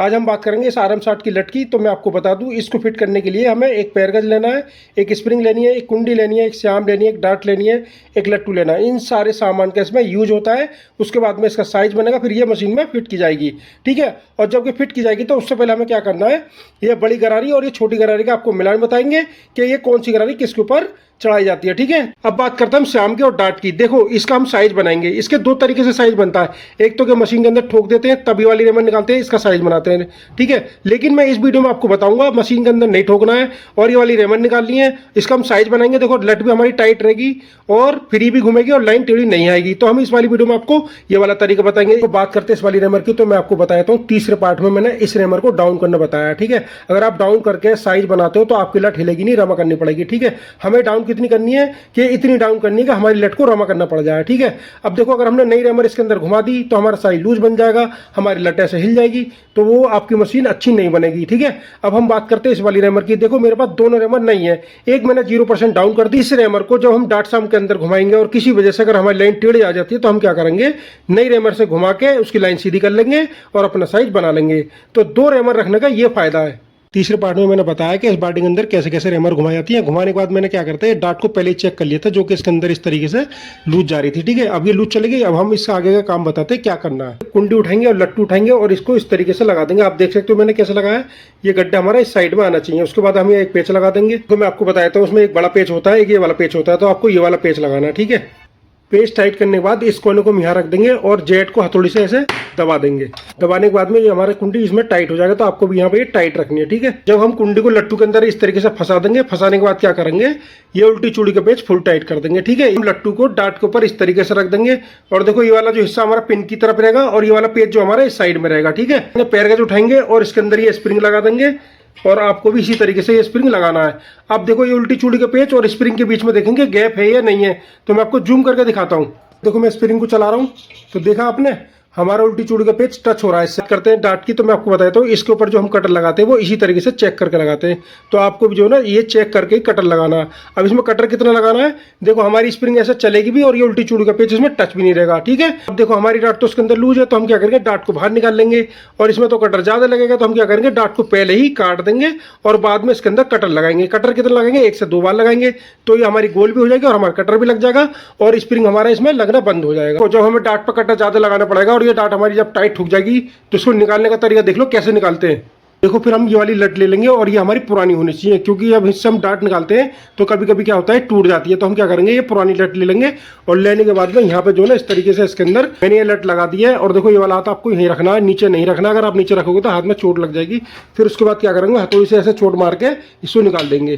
आज हम बात करेंगे इस RM60 की लट की। तो मैं आपको बता दूं, इसको फिट करने के लिए हमें एक पैरगज लेना है, एक स्प्रिंग लेनी है, एक कुंडी लेनी है, एक श्याम लेनी है, एक डाट लेनी है, एक लट्टू लेना है। इन सारे सामान का इसमें यूज होता है। उसके बाद में इसका साइज बनेगा, फिर ये मशीन में फिट की जाएगी। ठीक है। और जब ये फिट की जाएगी तो उससे पहले हमें क्या करना है, ये बड़ी गरारी और ये छोटी गरारी का आपको मिलान बताएंगे कि ये कौन सी गरारी किसके ऊपर चढ़ाई जाती है। ठीक है। अब बात करते हैं हम श्याम के और डाट की। देखो, इसका हम साइज बनाएंगे। इसके दो तरीके से साइज बनता है। एक तो कि मशीन के अंदर ठोक देते हैं, तभी वाली रेमर निकालते हैं, इसका साइज बनाते हैं। ठीक है। लेकिन मैं इस वीडियो में आपको बताऊंगा मशीन के अंदर नहीं ठोकना है और ये वाली रेमर निकालनी है, इसका हम साइज बनाएंगे। देखो, लट भी हमारी टाइट रहेगी और फ्री भी घूमेगी और लाइन टेढ़ी नहीं आएगी। तो हम इस वाली वीडियो में आपको ये वाला तरीका बताएंगे। तो बात करते हैं इस वाली रेमर की, तो मैं आपको बताता हूँ तीसरे पार्ट में मैंने इस रेमर को डाउन करना बताया। ठीक है। अगर आप डाउन करके साइज बनाते हो तो आपकी लट हिलेगी नहीं, रमा करनी पड़ेगी। ठीक है। हमें डाउन कितनी करनी है कि इतनी डाउन करनी है कि हमारी लट को रमा करना पड़ जाए। ठीक है। अब देखो, अगर हमने नई रेमर इसके अंदर घुमा दी तो हमारा साइज लूज बन जाएगा, हमारी लट ऐसे हिल जाएगी, तो वो आपकी मशीन अच्छी नहीं बनेगी। ठीक है। अब हम बात करते हैं इस वाली रेमर की। देखो, मेरे पास दोनों रेमर नहीं है। एक मैंने 0% डाउन कर दी। इस रेमर को जब हम डाट शाम के अंदर घुमाएंगे और किसी वजह से अगर हमारी लाइन टेढ़ी आ जाती है तो हम क्या करेंगे, नई रेमर से घुमा के उसकी लाइन सीधी कर लेंगे और अपना साइज बना लेंगे। तो दो रेमर रखने का ये फायदा है। तीसरे पार्ट में मैंने बताया कि इस बाल्टी के अंदर कैसे कैसे रेमर घुमाई जाती है। घुमाने के बाद मैंने क्या करते हैं, डाट को पहले ही चेक कर लिया था, जो कि इसके अंदर इस तरीके से लूज जा रही थी। ठीक है। अब ये लूज चली गई। अब हम इससे आगे का काम बताते हैं क्या करना है। कुंडी उठाएंगे और लट्टू उठाएंगे और इसको इस तरीके से लगा देंगे। आप देख सकते हो मैंने कैसे लगाया। ये गड्ढा हमारा इस साइड में आना चाहिए। उसके बाद हम ये एक पेच लगा देंगे। तो मैं आपको बताया था, उसमें एक बड़ा पेच होता है, एक ये वाला पेच होता है, तो आपको ये वाला पेच लगाना है। ठीक है। पेच टाइट करने के बाद इस कोने को यहाँ रख देंगे और जेट को हथौड़ी से ऐसे दबा देंगे। दबाने के बाद में ये हमारी कुंडी इसमें टाइट हो जाएगा। तो आपको भी यहाँ पे ये टाइट रखनी है। ठीक है। जब हम कुंडी को लट्टू के अंदर इस तरीके से फंसा देंगे, फंसाने के बाद क्या करेंगे, ये उल्टी चूड़ी का पेच फुल टाइट कर देंगे। ठीक है। हम लट्टू को डाट के ऊपर इस तरीके से रख देंगे और देखो, ये वाला जो हिस्सा हमारा पिन की तरफ रहेगा और ये वाला पेच जो हमारा इस साइड में रहेगा। ठीक है। पैरगज उठाएंगे और इसके अंदर ये स्प्रिंग लगा देंगे और आपको भी इसी तरीके से ये स्प्रिंग लगाना है। अब देखो, ये उल्टी चूड़ी का पेच और स्प्रिंग के बीच में देखेंगे गैप है या नहीं है। तो मैं आपको जूम करके दिखाता हूँ। देखो, मैं स्प्रिंग को चला रहा हूँ तो देखा आपने, हमारा उल्टी चूड़ी का पेच टच हो रहा है। इससे करते हैं डाट की। तो मैं आपको बताता हूँ, इसके ऊपर जो हम कटर लगाते हैं वो इसी तरीके से चेक करके लगाते हैं। तो आपको भी जो है ना, ये चेक करके ही कटर लगाना है। अब इसमें कटर कितना लगाना है, देखो हमारी स्प्रिंग ऐसे चलेगी भी और ये उल्टी चूड़ी का पेच इसमें टच भी नहीं रहेगा। ठीक है। अब देखो, हमारी डाट तो उसके अंदर लूज है, तो हम क्या करेंगे, डाट को बाहर निकाल लेंगे और इसमें तो कटर ज्यादा लगेगा, तो हम क्या करेंगे, डाट को पहले ही काट देंगे और बाद में इसके अंदर कटर लगाएंगे। कटर कितना लगाएंगे, 1 से 2 बार लगाएंगे, तो ये हमारी गोल भी हो जाएगी और हमारा कटर भी लग जाएगा और स्प्रिंग हमारा इसमें लगना बंद हो जाएगा। तो जब हमें डाट पर कटर ज्यादा लगाना पड़ेगा और ये डाट हमारी जब टाइट ठुक जाएगी तो इसको निकालने का तरीका देख लो कैसे निकालते हैं। देखो, फिर हम ये वाली लट ले लेंगे और ये हमारी पुरानी होनी चाहिए, क्योंकि अब इससे हम डाट निकालते हैं तो कभी कभी क्या होता है, टूट जाती है। तो हम क्या करेंगे, ये पुरानी लट ले लेंगे और लेने के बाद में यहाँ पे जो है इस तरीके से इसके अंदर मैंने ये लट लगा दी है। और देखो, ये वाला हाथ आपको यहीं रखना है, नीचे नहीं रखना। अगर आप नीचे रखोगे तो हाथ में चोट लग जाएगी। फिर उसके बाद क्या करेंगे, हथौड़ी से ऐसे चोट मार के इसको निकाल देंगे।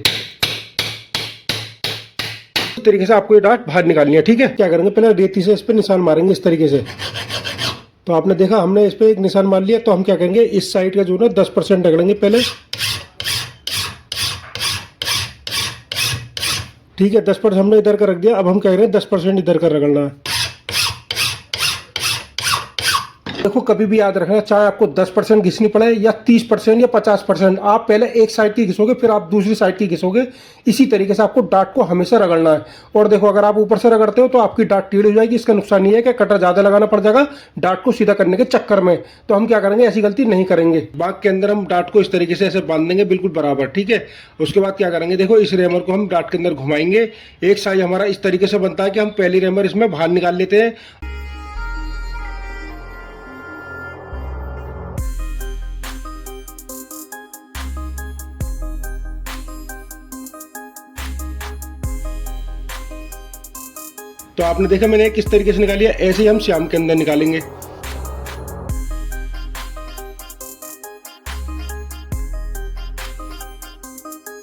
इस तरीके से आपको ये डाट बाहर निकालनी है। ठीक है। क्या करेंगे, पहले रेती से इस पर निशान मारेंगे इस तरीके से। तो आपने देखा, हमने इस पे एक निशान मार लिया। तो हम क्या करेंगे, इस साइड का जो है 10% रगड़ेंगे पहले। ठीक है। 10% हमने इधर का रख दिया। अब हम कह रहे हैं 10% इधर का रगड़ना है। देखो, कभी भी याद रखना, चाहे आपको 10% घिसनी पड़े या 30% या 50%, आप पहले एक साइड की घिसोगे फिर आप दूसरी साइड की घिसोगे। इसी तरीके से आपको डाट को हमेशा रगड़ना है। और देखो, अगर आप ऊपर से रगड़ते हो तो आपकी डाट टेढ़ी हो जाएगी। इसका नुकसान ये है कि कटर ज्यादा लगाना पड़ जाएगा डाट को सीधा करने के चक्कर में। तो हम क्या करेंगे, ऐसी गलती नहीं करेंगे। बाग के अंदर हम डाट को इस तरीके से ऐसे बांध देंगे बिल्कुल बराबर। ठीक है। उसके बाद क्या करेंगे, देखो इस रेमर को हम डाट के अंदर घुमाएंगे। एक साइज हमारा इस तरीके से बनता है कि हम पहली रेमर इसमें बाहर निकाल लेते हैं। तो आपने देखा मैंने किस तरीके से निकाली है, ऐसे ही हम श्याम के अंदर निकालेंगे।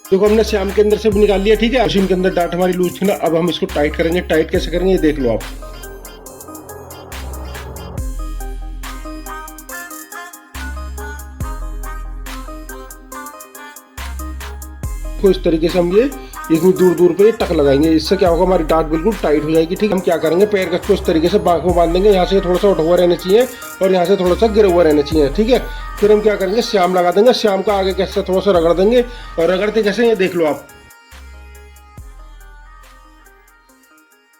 देखो, हमने श्याम के अंदर से भी निकाल लिया। ठीक है। मशीन के अंदर डाट हमारी लूज थी ना, अब हम इसको टाइट करेंगे। टाइट कैसे करेंगे, ये देख लो आप। तो इस तरीके से हम ये इतनी दूर दूर पे टक लगाएंगे। इससे क्या होगा, हमारी डाट बिल्कुल टाइट हो जाएगी। ठीक। हम क्या करेंगे, पैर को इस तरीके से बांह में बांध देंगे। यहाँ से थोड़ा सा उठा हुआ रहना चाहिए और यहाँ से थोड़ा सा गिरा हुआ रहना चाहिए। ठीक है। फिर हम क्या करेंगे, श्याम लगा देंगे। श्याम का आगे कैसे थोड़ा सा रगड़ देंगे और रगड़ते कैसे, ये देख लो आप।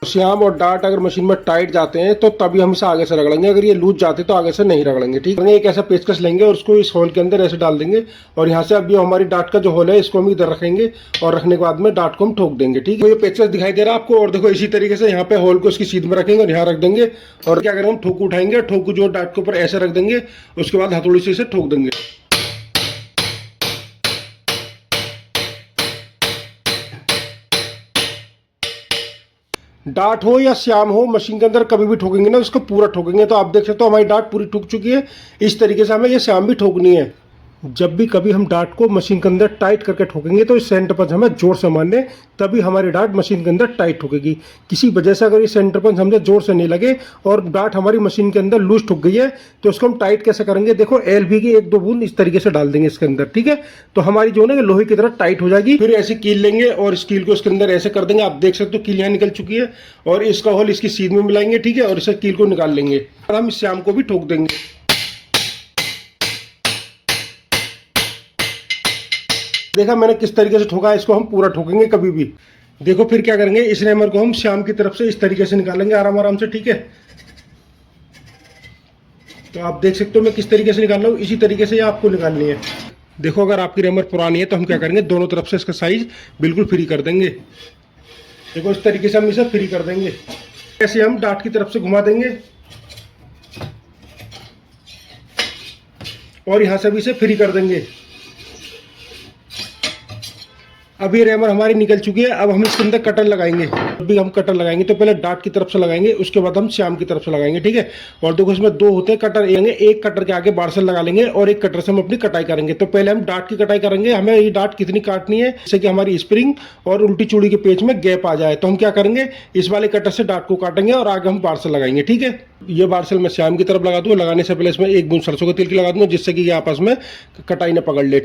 श्याम और डार्ट अगर मशीन में टाइट जाते हैं तो तभी हम इसे आगे से रगड़ेंगे, अगर ये लूज जाते तो आगे से नहीं रगड़ेंगे। ठीक है, एक ऐसा पेचकस लेंगे और उसको इस होल के अंदर ऐसे डाल देंगे और यहाँ से अब ये हमारी डार्ट का जो होल है इसको हम इधर रखेंगे और रखने के बाद में डार्ट को हम ठोक देंगे। ठीक है, ये पेचकस दिखाई दे रहा है आपको। और देखो इसी तरीके से यहाँ पे होल को इसकी सीध में रखेंगे और यहाँ रख देंगे और क्या करेंगे हम ठोकू उठाएंगे, ठोकू जो डार्ट के ऊपर ऐसे रख देंगे, उसके बाद हथौड़ी से इसे ठोक देंगे। डार्ट हो या श्याम हो, मशीन के अंदर कभी भी ठोकेंगे ना उसको पूरा ठोकेंगे। तो आप देख सकते हो हमारी डार्ट पूरी ठुक चुकी है। इस तरीके से हमें ये श्याम भी ठोकनी है। जब भी कभी हम डार्ट को मशीन के अंदर टाइट करके ठोकेंगे तो इस सेंटर पंच हमें जोर से मारने, तभी हमारी डार्ट मशीन के अंदर टाइट ठोकेगी। किसी वजह से अगर ये सेंटर पंच हमसे जोर से नहीं लगे और डार्ट हमारी मशीन के अंदर लूज ठुक गई है तो उसको हम टाइट कैसे करेंगे, देखो एलबी की 1-2 बूंद इस तरीके से डाल देंगे इसके अंदर। ठीक है, तो हमारी जो है लोहे की तरह टाइट हो जाएगी। फिर ऐसे कील लेंगे और इस कील को इसके अंदर ऐसे कर देंगे। आप देख सकते हो कील यहाँ निकल चुकी है और इसका होल इसकी सीध में मिलाएंगे। ठीक है, और इसे कील को निकाल लेंगे और हम इस श्याम को भी ठोक देंगे। देखा मैंने किस तरीके से ठोका, इसको हम पूरा ठोकेंगे कभी भी। देखो फिर क्या करेंगे, इस रैमर को हम श्याम की तरफ से इस तरीके से निकालेंगे आराम आराम से। ठीक है, तो आप देख सकते हो मैं किस तरीके से निकाल रहा हूँ, इसी तरीके से आपको निकालनी है। देखो अगर आपकी रैमर पुरानी है तो हम क्या करेंगे, दोनों तरफ से इसका साइज बिल्कुल फ्री कर देंगे। देखो इस तरीके से हम इसे फ्री कर देंगे। ऐसे हम डार्ट की तरफ से घुमा देंगे और यहां से भी इसे फ्री कर देंगे। अब ये रैमर हमारी निकल चुकी है। अब हम इसके अंदर कटर लगाएंगे। जब भी हम कटर लगाएंगे तो पहले डार्ट की तरफ से लगाएंगे, उसके बाद हम श्याम की तरफ से लगाएंगे। ठीक है, और देखो इसमें 2 होते हैं कटर, एक कटर के आगे बारसल लगा लेंगे और एक कटर से हम अपनी कटाई करेंगे। तो पहले हम डार्ट की कटाई करेंगे। हमें ये डार्ट कितनी काटनी है जिससे कि हमारी स्प्रिंग और उल्टी चूड़ी के पेच में गैप आ जाए। तो हम क्या करेंगे, इस वाले कटर से डार्ट को काटेंगे और आगे हम बारसल लगाएंगे। ठीक है, ये बारसल मैं श्याम की तरफ लगा दूंगा। लगाने से पहले इसमें 1 बूंद सरसों का तेल की लगा दूंगा जिससे कि ये आपस में कटाई न पकड़ ले।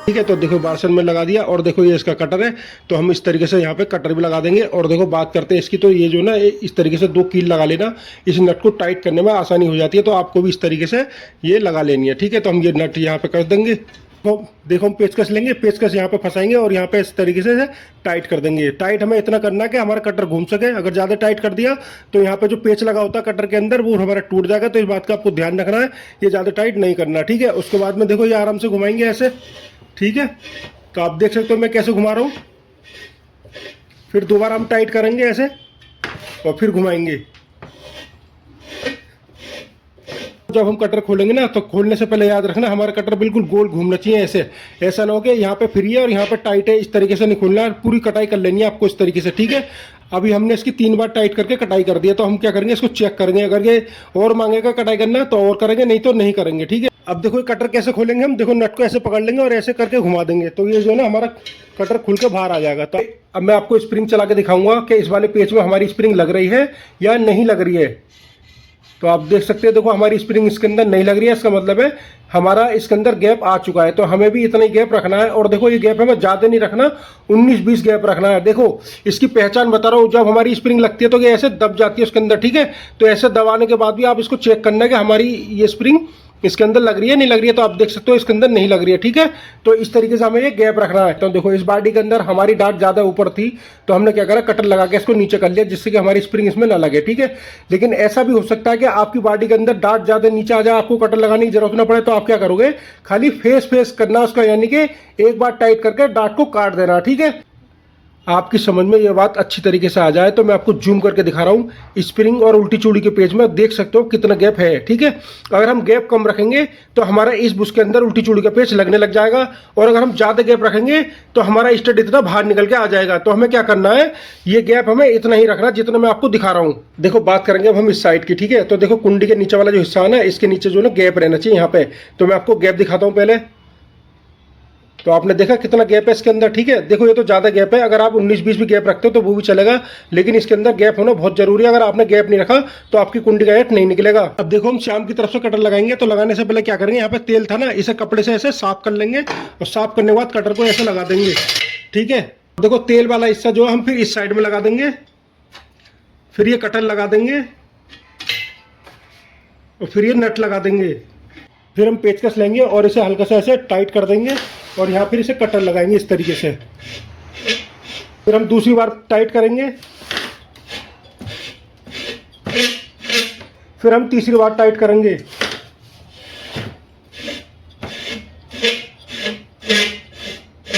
ठीक है, तो देखो बारसल में लगा दिया और देखो ये इसका कटर है। तो हम इस तरीके से यहाँ पे कटर भी लगा देंगे। और देखो बात करते हैं इसकी, तो ये जो ना इस तरीके से 2 कील लगा लेना, इस नट को टाइट करने में आसानी हो जाती है। तो आपको भी इस तरीके से ये लगा लेनी है। ठीक है, तो हम ये नट यहाँ पे कर देंगे। तो देखो हम पेचकस लेंगे, पेचकस यहाँ पे फंसाएंगे और यहाँ पे इस तरीके से टाइट कर देंगे। टाइट हमें इतना करना है कि हमारा कटर घूम सके। अगर ज़्यादा टाइट कर दिया तो यहाँ पे जो पेच लगा होता है कटर के अंदर वो हमारा टूट जाएगा। तो इस बात का आपको ध्यान रखना है, ये ज़्यादा टाइट नहीं करना। ठीक है, उसके बाद में देखो ये आराम से घुमाएंगे ऐसे। ठीक है, तो आप देख सकते हो मैं कैसे घुमा रहा हूँ। फिर दोबारा हम टाइट करेंगे ऐसे और फिर घुमाएंगे। जब हम कटर खोलेंगे ना तो खोलने से पहले याद रखना हमारा कटर बिल्कुल गोल घूमना चाहिए ऐसे। ऐसा ना हो कि यहाँ पे फ्री है और यहाँ पे टाइट है, इस तरीके से नहीं खोलना है। पूरी कटाई कर लेनी है आपको इस तरीके से। ठीक है, अभी हमने इसकी 3 बार टाइट करके कटाई कर दिया। तो हम क्या करेंगे, इसको चेक करेंगे। अगर ये और मांगेगा कटाई करना तो और करेंगे, नहीं तो नहीं करेंगे। ठीक है, अब देखो कटर कैसे खोलेंगे हम, देखो नट को ऐसे पकड़ लेंगे और ऐसे करके घुमा देंगे तो ये जो है ना हमारा कटर खुल के बाहर आ जाएगा। तो अब मैं आपको स्प्रिंग चला के दिखाऊंगा कि इस वाले पेच में हमारी स्प्रिंग लग रही है या नहीं लग रही है। तो आप देख सकते हैं, देखो हमारी स्प्रिंग इसके अंदर नहीं लग रही है, इसका मतलब है हमारा इसके अंदर गैप आ चुका है। तो हमें भी इतना ही गैप रखना है। और देखो ये गैप हमें ज़्यादा नहीं रखना, 19-20 गैप रखना है। देखो इसकी पहचान बता रहा हूँ, जब हमारी स्प्रिंग लगती है तो ये ऐसे दब जाती है उसके अंदर। ठीक है, तो ऐसे दबाने के बाद भी आप इसको चेक करना है कि हमारी ये स्प्रिंग इसके अंदर लग रही है नहीं लग रही है। तो आप देख सकते हो इसके अंदर नहीं लग रही है। ठीक है, तो इस तरीके से हमें ये गैप रखना है। तो देखो इस बाडी के अंदर हमारी डार्ट ज़्यादा ऊपर थी तो हमने क्या करा, कटर लगा के इसको नीचे कर लिया जिससे कि हमारी स्प्रिंग इसमें ना लगे। ठीक है, लेकिन ऐसा भी हो सकता है कि आपकी बाडी के अंदर डार्ट ज़्यादा नीचे आ जाए, आपको कटर लगाने की जरूरत ना पड़े। तो आप क्या करोगे, खाली फेस करना उसका, यानी कि एक बार टाइट करके डार्ट को काट देना। ठीक है, आपकी समझ में ये बात अच्छी तरीके से आ जाए तो मैं आपको जूम करके दिखा रहा हूँ। स्प्रिंग और उल्टी चूड़ी के पेज में देख सकते हो कितना गैप है। ठीक है, अगर हम गैप कम रखेंगे तो हमारा इस बुश के अंदर उल्टी चूड़ी का पेच लगने लग जाएगा और अगर हम ज़्यादा गैप रखेंगे तो हमारा स्टड इतना बाहर निकल के आ जाएगा। तो हमें क्या करना है, ये गैप हमें इतना ही रखना जितना मैं आपको दिखा रहा हूँ। देखो बात करेंगे अब हम इस साइड की। ठीक है, तो देखो कुंडी के नीचे वाला जो हिस्सा है ना, इसके नीचे जो ना गैप रहना चाहिए यहाँ पे। तो मैं आपको गैप दिखाता हूँ पहले। तो आपने देखा कितना गैप है इसके अंदर। ठीक है, देखो ये तो ज़्यादा गैप है। अगर आप 19-20 भी गैप रखते हो तो वो भी चलेगा, लेकिन इसके अंदर गैप होना बहुत जरूरी है। अगर आपने गैप नहीं रखा तो आपकी कुंडी का एट नहीं निकलेगा। अब देखो हम श्याम की तरफ से कटर लगाएंगे तो लगाने से पहले क्या करेंगे, यहाँ पे तेल था ना, इसे कपड़े से ऐसे साफ कर लेंगे और साफ करने के बाद कटर को ऐसे लगा देंगे। ठीक है, देखो तेल वाला हिस्सा जो हम फिर इस साइड में लगा देंगे, फिर ये कटर लगा देंगे और फिर ये नट लगा देंगे। फिर हम पेचकस लेंगे और इसे हल्का सा ऐसे टाइट कर देंगे और यहाँ फिर इसे कटर लगाएंगे इस तरीके से। फिर हम दूसरी बार टाइट करेंगे, फिर हम तीसरी बार टाइट करेंगे।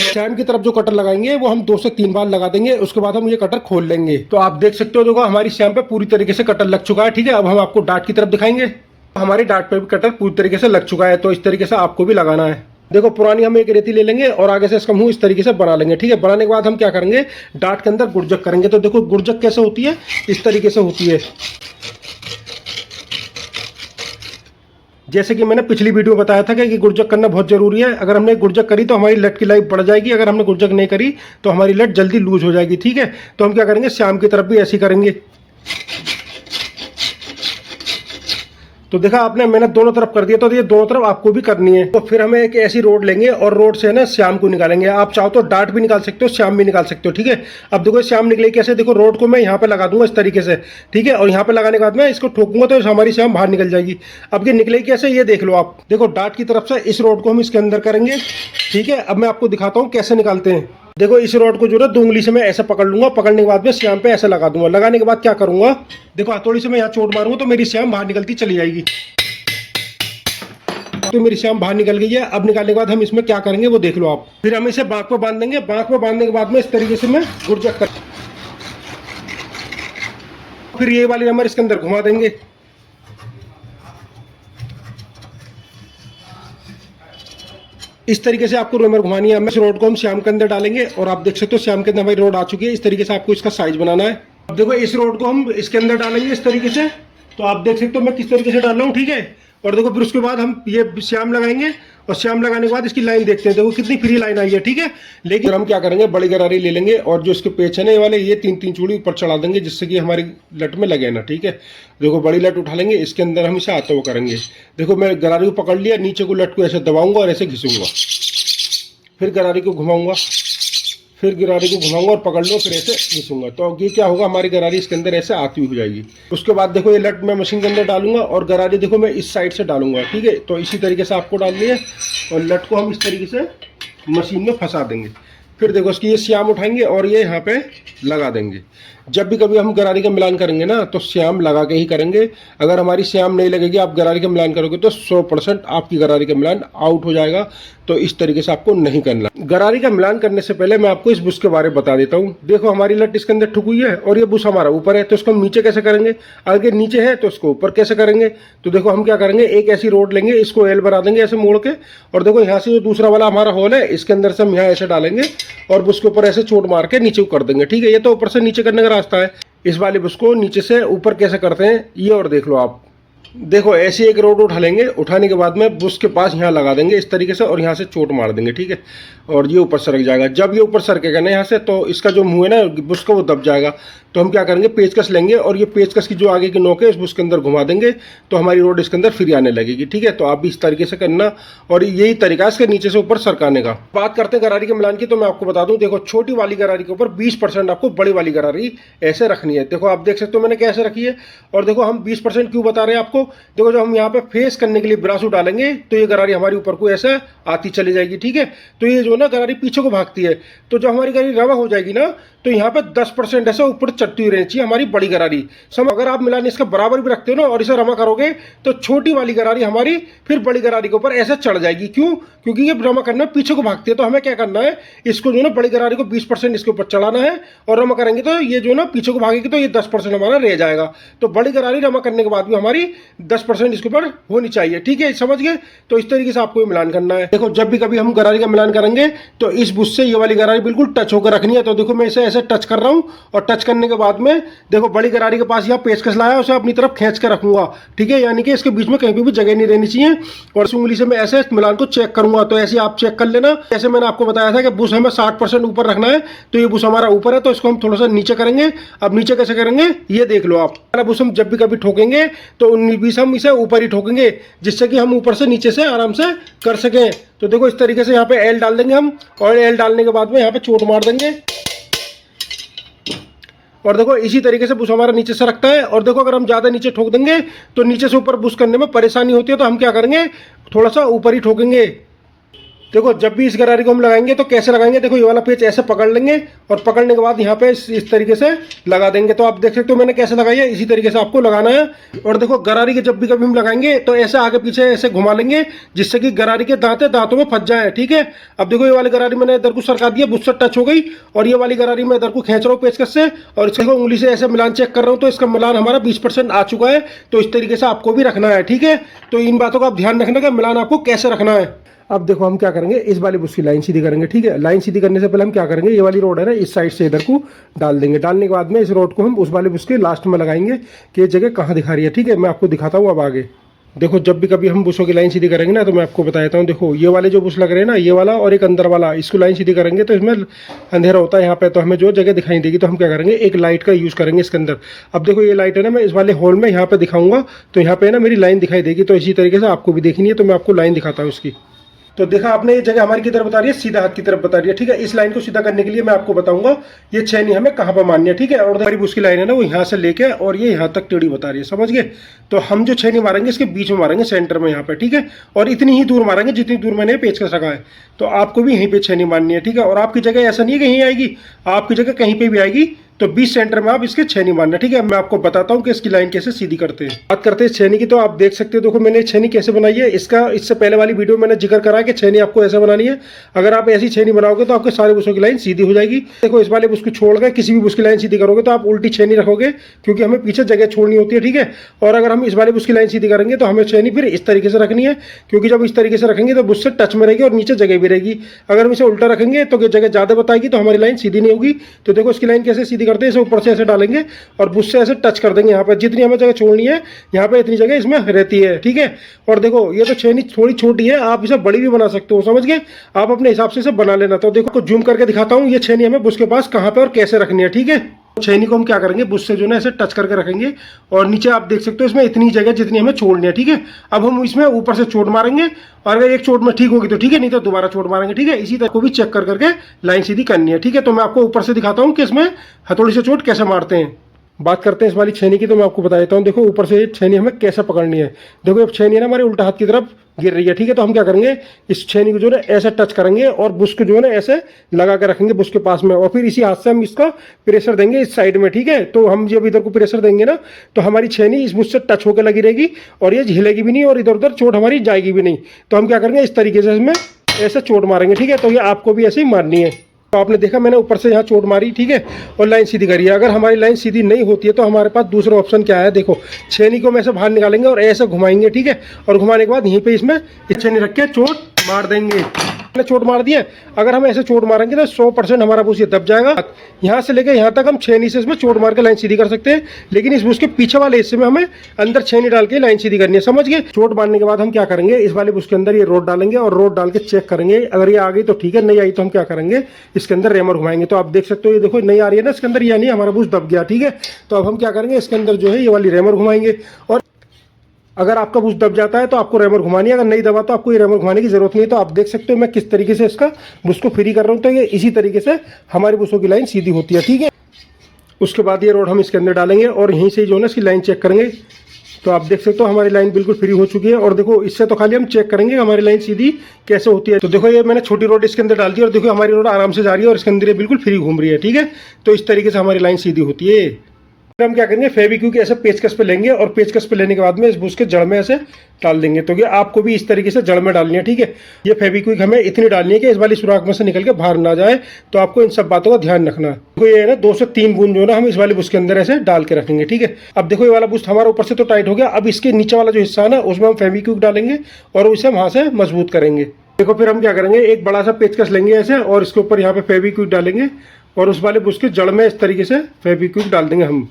श्याम की तरफ जो कटर लगाएंगे वो हम 2 से 3 बार लगा देंगे, उसके बाद हम ये कटर खोल लेंगे। तो आप देख सकते हो देखो हमारी श्याम पे पूरी तरीके से कटर लग चुका है। ठीक है, अब हम आपको डार्ट की तरफ दिखाएंगे। हमारी डार्ट पे भी कटर पूरी तरीके से लग चुका है, तो इस तरीके से आपको भी लगाना है। देखो पुरानी हम एक रेती ले लेंगे और आगे से इसका मुंह इस तरीके से बना लेंगे। ठीक है, बनाने के बाद हम क्या करेंगे, डार्ट के अंदर गुर्जक करेंगे। तो देखो गुर्जक कैसे होती है, इस तरीके से होती है। जैसे कि मैंने पिछली वीडियो में बताया था कि गुर्जक करना बहुत जरूरी है। अगर हमने गुर्जक करी तो हमारी लट की लाइफ बढ़ जाएगी, अगर हमने गुर्जक नहीं करी तो हमारी लट जल्दी लूज हो जाएगी। ठीक है, तो हम क्या करेंगे, श्याम की तरफ भी ऐसे ही करेंगे। तो देखा आपने, मैंने दोनों तरफ कर दिया, तो ये दोनों तरफ आपको भी करनी है। तो फिर हमें एक ऐसी रोड लेंगे और रोड से ना श्याम को निकालेंगे। आप चाहो तो डार्ट भी निकाल सकते हो, श्याम भी निकाल सकते हो। ठीक है, अब देखो श्याम निकले कैसे, देखो रोड को मैं यहाँ पे लगा दूंगा इस तरीके से। ठीक है, और यहाँ पे लगाने के बाद मैं इसको ठोकूंगा तो हमारी श्याम बाहर निकल जाएगी। अब ये निकलेगी कैसे, ये देख लो आप। देखो डार्ट की तरफ से इस रोड को हम इसके अंदर करेंगे। ठीक है, अब मैं आपको दिखाता हूँ कैसे निकालते हैं। देखो इस रॉड को जो है 2 उंगली से मैं ऐसे पकड़ लूंगा, पकड़ने के बाद में श्याम पे ऐसे लगा दूंगा। लगाने के बाद क्या करूंगा, देखो हथौड़ी से मैं यहाँ चोट मारूंगा तो मेरी श्याम बाहर निकलती चली जाएगी। तो मेरी श्याम बाहर निकल गई है। अब निकालने के बाद हम इसमें क्या करेंगे वो देख लो आप। फिर हम इसे बांक पे बांध देंगे। बांक पे बांधने के बाद में इस तरीके से मैं गुर्जक कर, फिर ये वाली नंबर इसके अंदर घुमा देंगे। इस तरीके से आपको रोमर घुमानी है। इस रोड को हम श्याम के अंदर डालेंगे और आप देख सकते हो श्याम के अंदर हमारी रोड आ चुकी है। इस तरीके से आपको इसका साइज बनाना है। अब देखो इस रोड को हम इसके अंदर डालेंगे इस तरीके से। तो आप देख सकते हो मैं किस तरीके से डाल रहा हूँ। ठीक है, और देखो फिर उसके बाद हम ये श्याम लगाएंगे और श्याम लगाने के बाद इसकी लाइन देखते हैं। देखो कितनी फ्री लाइन आई है। ठीक है, लेकिन हम क्या करेंगे, बड़ी गरारी ले लेंगे और जो इसके पेच है ना ये वाले, ये 3-3 चूड़ी ऊपर चढ़ा देंगे जिससे कि हमारी लट में लगे ना। ठीक है, देखो बड़ी लट उठा लेंगे, इसके अंदर हम इसे आते हुए करेंगे। देखो मैं गरारी को पकड़ लिया, नीचे को लट को ऐसे दबाऊंगा और ऐसे घिसूंगा, फिर गरारी को घुमाऊंगा, फिर गरारी को घुमाऊंगा और पकड़ लो, फिर ऐसे घिसूंगा। तो ये क्या होगा, हमारी गरारी इसके अंदर ऐसे आती हुई हो जाएगी। उसके बाद देखो ये लट मैं मशीन के अंदर डालूंगा और गरारी देखो मैं इस साइड से डालूंगा। ठीक है, तो इसी तरीके से आपको डालनी है और लट को हम इस तरीके से मशीन में फंसा देंगे। फिर देखो इसकी ये श्याम उठाएंगे और ये यहाँ पे लगा देंगे। जब भी कभी हम गरारी का मिलान करेंगे ना तो श्याम लगा के ही करेंगे। अगर हमारी श्याम नहीं लगेगी, आप गरारी का मिलान करोगे तो 100% आपकी गरारी का मिलान आउट हो जाएगा। तो इस तरीके से आपको नहीं करना। गरारी का मिलान करने से पहले मैं आपको इस बुश के बारे में बता देता हूँ। देखो हमारी लट इसके अंदर ठुक हुई है और ये बुश हमारा ऊपर है, तो इसको हम नीचे कैसे करेंगे, अगर नीचे है तो इसको ऊपर कैसे करेंगे। तो देखो हम क्या करेंगे, एक ऐसी रोड लेंगे, इसको एल बना देंगे ऐसे मोड़ के, और देखो यहाँ से जो दूसरा वाला हमारा होल है इसके अंदर से हम यहाँ ऐसे डालेंगे और बुश के ऊपर ऐसे चोट मार के नीचे कर देंगे। ठीक है, ये तो ऊपर से नीचे करने का रास्ता है। इस वाले बुश को नीचे से ऊपर कैसे करते हैं ये और देख लो आप। देखो ऐसे एक रोड उठा लेंगे, उठाने के बाद में बुश के पास यहाँ लगा देंगे इस तरीके से और यहाँ से चोट मार देंगे। ठीक है, और ये ऊपर सरक जाएगा। जब ये ऊपर सरकेगा ना यहाँ से, तो इसका जो मुंह है ना बुश का वो दब जाएगा। तो हम क्या करेंगे, पेचकस लेंगे और ये पेचकस की जो आगे की नोक है इस बुश के अंदर घुमा देंगे, तो हमारी रोड इसके अंदर फिर आने लगेगी। ठीक है, तो आप भी इस तरीके से करना और यही तरीका है इसके नीचे से ऊपर सरकाने का। बात करते हैं गरारी के मिलान की, तो मैं आपको बता दूं, देखो छोटी वाली गरारी के ऊपर 20% आपको बड़ी वाली गरारी ऐसे रखनी है। देखो आप देख सकते हो मैंने कैसे रखी है। और देखो हम 20% क्यों बता रहे हैं आपको, देखो जब हम यहाँ पे फेस करने के लिए ब्रासू डालेंगे तो ये गरारी हमारी ऊपर को ऐसे आती चली जाएगी। ठीक है, तो ये जो ना गरारी पीछे को भागती है, तो जब हमारी गरारी रवा हो जाएगी ना तो यहाँ पे 10% ऐसे ऊपर चढ़ती हुई रहनी चाहिए हमारी बड़ी गरारी। समझ, अगर आप मिलान इसका बराबर भी रखते हो ना और इसे रमा करोगे तो छोटी वाली गरारी हमारी फिर बड़ी गरारी के ऊपर ऐसे चढ़ जाएगी। क्यों, क्योंकि ये रमा करने में पीछे को भागती है। तो हमें क्या करना है, इसको जो ना बड़ी गरारी को 20% इसके ऊपर चढ़ाना है और रमा करेंगे तो ये जो ना पीछे को भागेगी तो ये 10% हमारा रह जाएगा। तो बड़ी गरारी रमा करने के बाद भी हमारी 10% इसके ऊपर होनी चाहिए। ठीक है, समझ गए। तो इस तरीके से आपको मिलान करना है। देखो जब भी कभी हम गरारी का मिलान करेंगे तो इस बुश से ये वाली गरारी बिल्कुल टच होकर रखनी है। तो देखो मैं इसे ऐसे टच कर रहा हूं और टच करने के बाद में देखो बड़ी गरारी के पास यहाँ पेचकस लाया, उसे अपनी तरफ खींच के रखूंगा। ठीक है, यानी कि इसके बीच में कहीं पे भी जगह नहीं रहनी चाहिए। और इस उंगली से मैं ऐसे मिलान को चेक करूंगा। तो ऐसे आप चेक कर लेना। जैसे मैंने आपको बताया था कि बुश हमें 60% ऊपर रखना है, तो ये बुश हमारा ऊपर है, तो इसको हम थोड़ा सा नीचे करेंगे। अब नीचे कैसे करेंगे ये देख लो आप। बुश हम जब भी कभी ठोकेंगे तो 19-20 हम इसे ऊपर ही ठोकेंगे, जिससे कि हम ऊपर से नीचे से आराम से कर सकें। तो देखो इस तरीके से यहाँ पे एल डाल देंगे हम, और एल डालने के बाद में यहाँ पे चोट मार देंगे। और देखो इसी तरीके से बुश हमारा नीचे से रखता है। और देखो अगर हम ज़्यादा नीचे ठोक देंगे तो नीचे से ऊपर बुश करने में परेशानी होती है, तो हम क्या करेंगे, थोड़ा सा ऊपर ही ठोकेंगे। देखो जब भी इस गरारी को हम लगाएंगे तो कैसे लगाएंगे, देखो ये वाला पेच ऐसे पकड़ लेंगे और पकड़ने के बाद यहाँ पे इस तरीके से लगा देंगे। तो आप देख सकते हो मैंने कैसे लगाई है, इसी तरीके से आपको लगाना है। और देखो गरारी के जब भी कभी हम लगाएंगे तो ऐसे आगे पीछे ऐसे घुमा लेंगे जिससे कि गरारी के दांतों में फंस जाए, ठीक है। अब देखो ये वाली गरारी मैंने इधर को सरका दिया, बुश से टच हो गई, और ये वाली गरारी मैं इधर को खींच रहा हूँ पेचकस से, और इसको उंगली से ऐसे मिलान चेक कर रहा हूँ तो इसका मिलान हमारा 20% आ चुका है। तो इस तरीके से आपको भी रखना है, ठीक है। तो इन बातों का आप ध्यान रखना का मिलान आपको कैसे रखना है। अब देखो हम क्या करेंगे, इस वाली बुश की लाइन सीधी करेंगे, ठीक है। लाइन सीधी करने से पहले हम क्या करेंगे, ये वाली रोड है ना, इस साइड से इधर को डाल देंगे। डालने के बाद में इस रोड को हम उस वाले बुश के लास्ट में लगाएंगे कि ये जगह कहाँ दिखा रही है, ठीक है। मैं आपको दिखाता हूँ अब आगे। देखो जब भी कभी हम बुशों की लाइन सीधी करेंगे ना तो मैं आपको बता देता हूँ। देखो ये वाले जो बुश लग रहे हैं ना, ये वाला और एक अंदर वाला, इसको लाइन सीधी करेंगे तो इसमें अंधेरा होता है यहाँ पे, तो हमें जो जगह दिखाई देगी तो हम क्या करेंगे, एक लाइट का यूज़ करेंगे इसके अंदर। अब देखो ये लाइट है ना, मैं इस वाले होल में यहाँ पे दिखाऊंगा तो यहाँ पे ना मेरी लाइन दिखाई देगी। तो इसी तरीके से आपको भी देखनी है, तो मैं आपको लाइन दिखाता हूँ इसकी। तो देखा आपने, ये जगह हमारी की तरफ बता रही है, सीधा हाथ की तरफ बता रही है, ठीक है। इस लाइन को सीधा करने के लिए मैं आपको बताऊंगा ये छेनी हमें कहाँ पर मारनी है, ठीक है। और हमारी उसकी लाइन है ना, वो यहाँ से लेके और ये यहाँ तक टेढ़ी बता रही है, समझ गए। तो हम जो छेनी मारेंगे इसके बीच में मारेंगे, सेंटर में यहाँ पे, ठीक है। और इतनी ही दूर मारेंगे जितनी दूर मैंने पेचकस रखा है। तो आपको भी यहीं पे छेनी मारनी है, ठीक है। और आपकी जगह ऐसा नहीं है कहीं आएगी, आपकी जगह कहीं पे भी आएगी, तो 20 सेंटर में आप इसके छेनी मारना, ठीक है। मैं आपको बताता हूँ कि इसकी लाइन कैसे सीधी करते हैं। बात करते हैं छेनी की, तो आप देख सकते हो, देखो मैंने छेनी कैसे बनाई है। इसका इससे पहले वाली वीडियो मैंने जिक्र करा कि छेनी आपको ऐसे बनानी है। अगर आप ऐसी छेनी बनाओगे तो आपके सारे बुशों की लाइन सीधी हो जाएगी। देखो इस वाले बुश को छोड़ कर किसी भी बुश की लाइन सीधी करोगे तो आप उल्टी छेनी रखोगे, क्योंकि हमें पीछे जगह छोड़नी होती है, ठीक है। और अगर हम इस वाले बुश की लाइन सीधी करेंगे तो हमें छेनी फिर इस तरीके से रखनी है, क्योंकि जब इस तरीके से रखेंगे तो बुश से टच में रहेगी और नीचे जगह भी रहेगी। अगर हम इसे उल्टा रखेंगे तो जगह ज़्यादा बताएगी तो हमारी लाइन सीधी नहीं होगी। तो देखो इसकी लाइन कैसे सीधी करते हैं, इसे ऊपर से ऐसे डालेंगे और बुश से ऐसे टच कर देंगे। यहाँ पर जितनी हमें जगह छोड़नी है यहाँ पे इतनी जगह इसमें रहती है, ठीक है। और देखो ये तो छेनी थोड़ी छोटी है, आप इसे बड़ी भी बना सकते हो, समझ गए। आप अपने हिसाब से इसे बना लेना। तो देखो जूम करके दिखाता हूँ ये छेनी हमें बुश के पास कहाँ पे और कैसे रखनी है, ठीक है। छेनी को हम क्या करेंगे, बुश से जो है ऐसे टच करके रखेंगे और नीचे आप देख सकते हो इसमें इतनी जगह जितनी हमें छोड़नी है, ठीक है। अब हम इसमें ऊपर से चोट मारेंगे और अगर एक चोट में ठीक होगी तो ठीक है, नहीं तो दोबारा चोट मारेंगे, ठीक है। इसी तरह को भी चेक कर करके लाइन सीधी करनी है, ठीक है। तो मैं आपको ऊपर से दिखाता हूँ कि इसमें हथौड़ी से चोट कैसे मारते हैं। बात करते हैं इस वाली छेनी की, तो मैं आपको बता देता हूँ। देखो ऊपर से छेनी हमें कैसे पकड़नी है। देखो अब छेनी है ना हमारे उल्टा हाथ की तरफ गिर रही है, ठीक है। तो हम क्या करेंगे, इस छेनी को जो है ऐसे टच करेंगे और बुश को जो है ना ऐसे लगा कर रखेंगे बुश के पास में, और फिर इसी हाथ से हम इसका प्रेशर देंगे इस साइड में, ठीक है। तो हम जब इधर को प्रेशर देंगे ना तो हमारी छेनी इस बुश से टच होकर लगी रहेगी और ये हिलेगी भी नहीं और इधर उधर चोट हमारी जाएगी भी नहीं। तो हम क्या करेंगे, इस तरीके से इसमें ऐसे चोट मारेंगे, ठीक है। तो ये आपको भी ऐसे ही मारनी है। तो आपने देखा मैंने ऊपर से यहाँ चोट मारी, ठीक है, और लाइन सीधी करी है। अगर हमारी लाइन सीधी नहीं होती है तो हमारे पास दूसरा ऑप्शन क्या है, देखो छेनी को हम ऐसे बाहर निकालेंगे और ऐसे घुमाएंगे, ठीक है। और घुमाने के बाद यहीं पे इसमें छेनी रख के चोट मार देंगे। चोट मार दिया, अगर हम ऐसे चोट मारेंगे तो 100% हमारा बुश ये दब जाएगा। यहाँ से लेकर यहाँ तक हम छेनी से इसमें चोट मार के लाइन सीधी कर सकते हैं, लेकिन इस बुश के पीछे वाले हिस्से में हमें अंदर छेनी डाल के लाइन सीधी करनी है, समझ गए। चोट मारने के बाद हम क्या करेंगे, इस वाले बुश के अंदर ये रोड डालेंगे और रोड डाल के चेक करेंगे। अगर ये आ गई तो ठीक है, नहीं आई तो हम क्या करेंगे, इसके अंदर रेमर घुमाएंगे। तो आप देख सकते हो ये देखो नहीं आ रही है ना इसके अंदर, यानी हमारा बुश दब गया, ठीक है। तो अब हम क्या करेंगे, इसके अंदर जो है ये वाली रेमर घुमाएंगे। और अगर आपका बुश दब जाता है तो आपको रेमर घुमानी है, अगर नहीं दबा तो आपको ये रेमर घुमाने की जरूरत नहीं है। तो आप देख सकते हो मैं किस तरीके से इसका बुश को फ्री कर रहा हूँ। तो ये इसी तरीके से हमारी बुशों की लाइन सीधी होती है, ठीक है। उसके बाद ये रोड हम इसके अंदर डालेंगे और यहीं से जो है ना इसकी लाइन चेक करेंगे। तो आप देख सकते हो हमारी लाइन बिल्कुल फ्री हो चुकी है। और देखो इससे तो खाली हम चेक करेंगे हमारी लाइन सीधी कैसे होती है। तो देखो ये मैंने छोटी रोड इसके अंदर डाल दी और देखो हमारी रोड आराम से जा रही है और इसके अंदर ये बिल्कुल फ्री घूम रही है, ठीक है। तो इस तरीके से हमारी लाइन सीधी होती है। हम क्या करेंगे, फेविक्विक ऐसे पेचकस पे लेंगे और पेचकस पे लेने के बाद में इस बुश के जड़ में ऐसे डाल देंगे। तो ये आपको भी इस तरीके से जड़ में डालनी है, ठीक है। ये फेविक्विक हमें इतनी डालनी है कि इस वाली सुराख में से निकल के बाहर ना जाए। तो आपको इन सब बातों का ध्यान रखना है। तो ये है ना 2 से 3 बूंद जो है ना हम इस वाली बुश के अंदर ऐसे डाल के रखेंगे, ठीक है। अब देखो ये वाला बुश हमारा ऊपर से तो टाइट हो गया, अब इसके नीचे वाला जो हिस्सा है ना उसमें हम फेविक्विक डालेंगे और उसे वहां से मजबूत करेंगे। देखो फिर हम क्या करेंगे, एक बड़ा सा पेचकस लेंगे ऐसे और इसके ऊपर यहाँ पे फेविक्विक डालेंगे और उस वाले बुश के जड़ में इस तरीके से फेविक्विक डाल देंगे हम।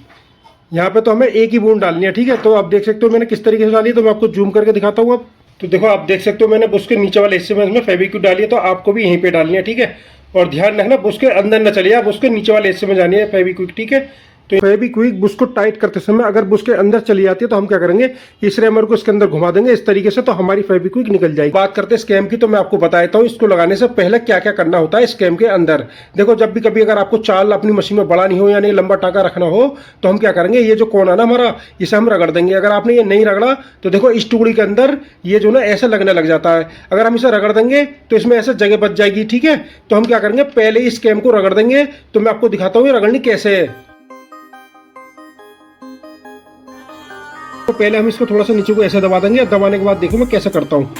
यहाँ पे तो हमें एक ही बूंद डालनी है, ठीक है। तो आप देख सकते हो मैंने किस तरीके से डाली है, तो मैं आपको जूम करके दिखाता हूँ अब। तो देखो आप देख सकते हो मैंने बुश के नीचे वाले हिस्से में इसमें फेविक्विक डाली है, तो आपको भी यहीं पे डालनी है, ठीक है। और ध्यान रखना बुश के अंदर न चलिए, आप उसके नीचे वाले हिस्से में जानी है फेविक्विक, ठीक है। तो फेविक्विक बुश को टाइट करते समय अगर बुश के अंदर चली जाती है तो हम क्या करेंगे, इस रैमर को इसके अंदर घुमा देंगे इस तरीके से, तो हमारी फेविक्विक निकल जाएगी। बात करते हैं स्कैम की, तो मैं आपको बता देता हूँ इसको लगाने से पहले क्या क्या करना होता है स्कैम के अंदर। देखो जब भी कभी अगर आपको चाल अपनी मशीन में बढ़ानी हो यानी लंबा टाका रखना हो तो हम क्या करेंगे, ये जो कोना ना हमारा इसे हम रगड़ देंगे। अगर आपने ये नहीं रगड़ा तो देखो इस टुकड़ी के अंदर ये जो ना ऐसे लगने लग जाता है, अगर हम इसे रगड़ देंगे तो इसमें ऐसे जगह बच जाएगी। ठीक है, तो हम क्या करेंगे, पहले इस स्कैम को रगड़ देंगे। तो मैं आपको दिखाता हूँ ये रगड़नी कैसे है। तो पहले हम इसको थोड़ा सा नीचे को ऐसे दबा देंगे, दबाने के बाद देखो मैं कैसे करता हूँ।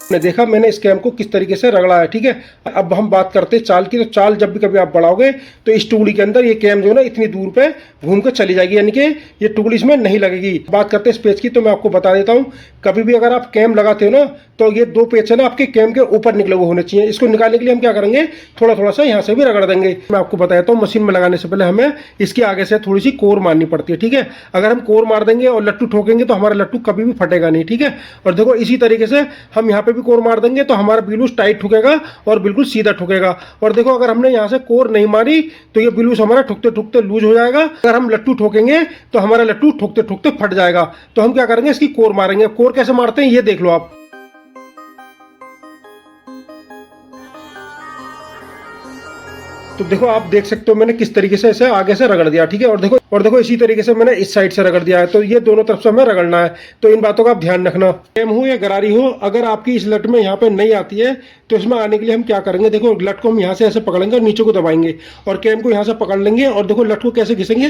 ने देखा मैंने इस कैम को किस तरीके से रगड़ा है। ठीक है, अब हम बात करते हैं चाल की। तो चाल जब भी कभी आप बढ़ाओगे तो इस टुकड़ी के अंदर ये कैम जो है ना इतनी दूर पे घूम कर चली जाएगी, यानी कि ये टुकड़ी इसमें नहीं लगेगी। बात करते हैं इस पेच की, तो मैं आपको बता देता हूँ कभी भी अगर आप कैम लगाते हो ना तो ये दो पेच है ना आपके कैम के ऊपर निकले हुए होने चाहिए। इसको निकालने के लिए हम क्या करेंगे, थोड़ा थोड़ा सा यहाँ से भी रगड़ देंगे। मैं आपको बता देता हूँ मशीन में लगाने से पहले हमें इसके आगे से थोड़ी सी कोर मारनी पड़ती है। ठीक है, अगर हम कोर मार देंगे और लट्टू ठोकेंगे तो हमारा लट्टू कभी भी फटेगा नहीं। ठीक है, और देखो इसी तरीके से हम यहाँ पे भी कोर मार देंगे तो हमारा बिलूस टाइट ठुकेगा और बिल्कुल सीधा ठुकेगा। और देखो अगर हमने यहाँ से कोर नहीं मारी तो ये बिलूस हमारा ठुकते ठुकते लूज हो जाएगा। अगर हम लट्टू ठोकेंगे तो हमारा लट्टू ठुकते ठुकते फट जाएगा। तो हम क्या करेंगे, इसकी कोर मारेंगे। कोर कैसे मारते हैं ये देख लो आप। तो देखो आप देख सकते हो मैंने किस तरीके से इसे आगे से रगड़ दिया। ठीक है, और देखो इसी तरीके से मैंने इस साइड से रगड़ दिया है। तो ये दोनों तरफ से हमें रगड़ना है, तो इन बातों का आप ध्यान रखना। कैम हो या गरारी हो, अगर आपकी इस लट में यहाँ पे नहीं आती है तो इसमें आने के लिए हम क्या करेंगे, देखो लट को हम यहाँ से ऐसे पकड़ेंगे और नीचे को दबाएंगे और कैम को यहाँ से पकड़ लेंगे और देखो लट को कैसे घिसेंगे,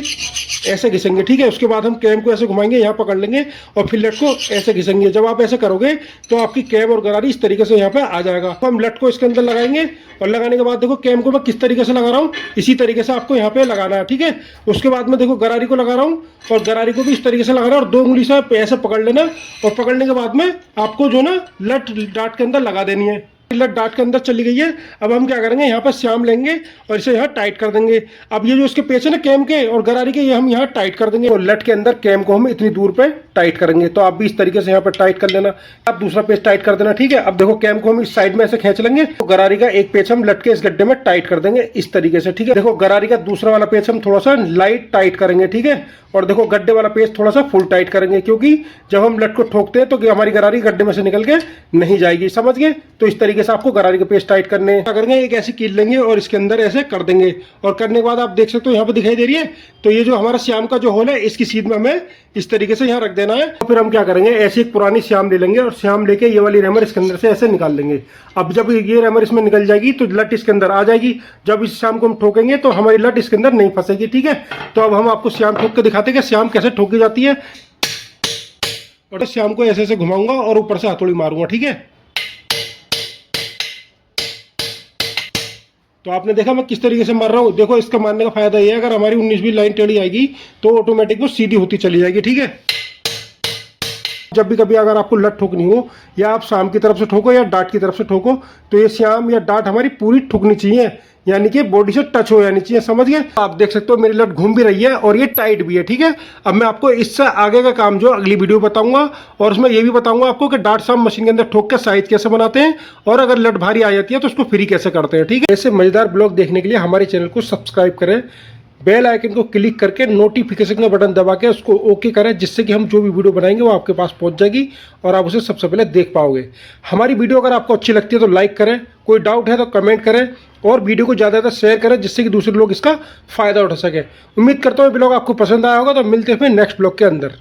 ऐसे घिसेंगे। ठीक है, उसके बाद हम कैम को ऐसे घुमाएंगे, यहाँ पकड़ लेंगे और फिर लट को ऐसे घिसेंगे। जब आप ऐसे करोगे तो आपकी कैम और गरारी इस तरीके से यहाँ पे आ जाएगा। तो हम लट को इसके अंदर लगाएंगे और लगाने के बाद देखो कैम को मैं किस तरीके से लगा रहा हूँ, इसी तरीके से आपको यहाँ पे लगाना है। ठीक है, उसके बाद में देखो गरारी को लगा रहा हूँ और गरारी को भी इस तरीके से लगाना है और 2 उंगली से ऐसे पकड़ लेना और पकड़ने के बाद में आपको जो ना लट डाट के अंदर लगा देनी है। लट डाट के अंदर चली गई है। अब हम क्या करेंगे, यहाँ पर श्याम लेंगे और इसे यहाँ टाइट कर देंगे। अब ये जो इसके पेच है ना कैम के और गरारी के, ये हम यहाँ टाइट कर देंगे और लट के अंदर कैम को हम इतनी दूर पे टाइट करेंगे। तो आप भी इस तरीके से यहाँ पर टाइट कर लेना, आप दूसरा पेच टाइट कर देना। ठीक है, अब देखो कैम को हम इस साइड में ऐसे खींच लेंगे तो गरारी का एक पेच हम लट के इस गड्ढे में टाइट कर देंगे इस तरीके से। ठीक है, देखो गरारी का दूसरा वाला पेच हम थोड़ा सा लाइट टाइट करेंगे। ठीक है, और देखो गड्ढे वाला पेच थोड़ा सा फुल टाइट करेंगे, क्योंकि जब हम लट को ठोकते हैं तो हमारी गरारी गड्ढे में से निकल के नहीं जाएगी। समझ गए? तो इस तरीके से आपको गरारी के पेच टाइट करने क्या करेंगे, एक ऐसी कील लेंगे और इसके अंदर ऐसे कर देंगे। और करने के बाद आप देख सकते हो यहाँ पे दिखाई दे रही है, तो ये जो हमारा श्याम का जो होल है इसकी सीध में हमें इस तरीके से यहाँ रख देना है। तो फिर हम क्या करेंगे, ऐसी एक पुरानी श्याम ले लेंगे और श्याम लेके ये वाली रैमर इसके अंदर से ऐसे निकाल लेंगे। अब जब ये रैमर इसमें निकल जाएगी तो लट इसके अंदर आ जाएगी। जब इस श्याम को हम ठोकेंगे तो हमारी लट इसके अंदर नहीं फंसेगी। ठीक है, तो अब हम आपको श्याम ठोक के दिखाते हैं कि श्याम कैसे ठोकी जाती है। और श्याम को ऐसे ऐसे घुमाऊंगा और ऊपर से हथौड़ी मारूंगा। ठीक है, तो आपने देखा मैं किस तरीके से मार रहा हूँ। देखो इसका मारने का फायदा ये है, अगर हमारी 19वीं लाइन टेढ़ी आएगी तो ऑटोमेटिक वो सीधी होती चली जाएगी। ठीक है, जब भी कभी अगर आपको लट ठोकनी हो, या आप श्याम की तरफ से ठोको या डाट की तरफ से ठोको, तो ये श्याम या डाट हमारी पूरी ठुकनी चाहिए, यानी कि बॉडी से टच हो जानी चाहिए। समझ गए? आप देख सकते हो मेरी लट घूम भी रही है और ये टाइट भी है। ठीक है, अब मैं आपको इससे आगे का काम जो अगली वीडियो बताऊंगा और उसमें ये भी बताऊंगा आपको कि डाट श्याम मशीन के अंदर ठोक के साइज कैसे बनाते हैं और अगर लट भारी आ जाती है तो उसको फ्री कैसे करते हैं। ठीक है, ऐसे मजेदार ब्लॉग देखने के लिए हमारे चैनल को सब्सक्राइब करें, बेल आइकन को क्लिक करके नोटिफिकेशन का बटन दबा के उसको ओके करें, जिससे कि हम जो भी वीडियो बनाएंगे वो आपके पास पहुंच जाएगी और आप उसे सबसे पहले देख पाओगे। हमारी वीडियो अगर आपको अच्छी लगती है तो लाइक करें, कोई डाउट है तो कमेंट करें और वीडियो को ज़्यादा शेयर करें, जिससे कि दूसरे लोग इसका फायदा उठा सकें। उम्मीद करता हूँ ब्लॉग आपको पसंद आया होगा। तो मिलते हैं फिर नेक्स्ट ब्लॉग के अंदर।